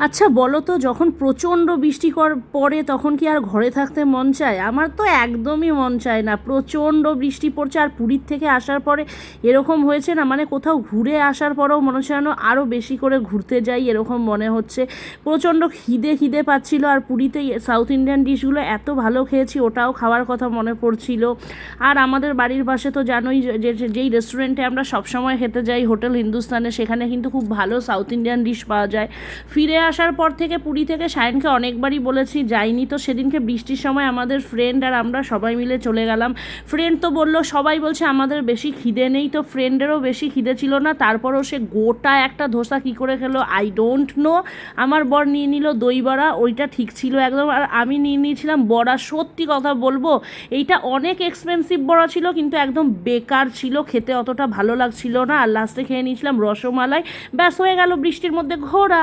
আচ্ছা বলো তো, যখন প্রচণ্ড বৃষ্টি পড়ে তখন কি আর ঘরে থাকতে মন চায়? আমার তো একদমই মন চায় না। প্রচণ্ড বৃষ্টি পড়ছে, আর পুরীর থেকে আসার পরে এরকম হয়েছে না, মানে কোথাও ঘুরে আসার পরেও মনে হচ্ছে যেন আরও বেশি করে ঘুরতে যাই এরকম মনে হচ্ছে। প্রচণ্ড খিদে খিদে পাচ্ছিল, আর পুরীতে সাউথ ইন্ডিয়ান ডিশগুলো এত ভালো খেয়েছি, ওটাও খাওয়ার কথা মনে পড়ছিল। আর আমাদের বাড়ির পাশে তো জানোই যেই রেস্টুরেন্টে আমরা সবসময় খেতে যাই, হোটেল হিন্দুস্তানে, সেখানে কিন্তু খুব ভালো সাউথ ইন্ডিয়ান ডিশ পাওয়া যায়। ফিরে আসার পর থেকে পুরী থেকে সায়নকে অনেকবারই বলেছি যাইনি, তো সেদিনকে বৃষ্টির সময় আমাদের ফ্রেন্ড আর আমরা সবাই মিলে চলে গেলাম। ফ্রেন্ড তো বলল, সবাই বলছে আমাদের বেশি খিদে নেই, তো ফ্রেন্ডেরও বেশি খিদে ছিল না, তারপরও সে গোটা একটা ধোসা কী করে খেলো আই ডোন্ট নো। আমার বর নিয়ে নিল দই বড়া, ওইটা ঠিক ছিল একদম, আর আমি নিয়ে নিয়েছিলাম বড়া। সত্যি কথা বলবো, এইটা অনেক এক্সপেন্সিভ বড়া ছিল, কিন্তু একদম বেকার ছিল, খেতে অতটা ভালো লাগছিল না। আর লাস্টে খেয়ে নিয়েছিলাম রসমালাই। ব্যাস, হয়ে গেল বৃষ্টির মধ্যে ঘোরা।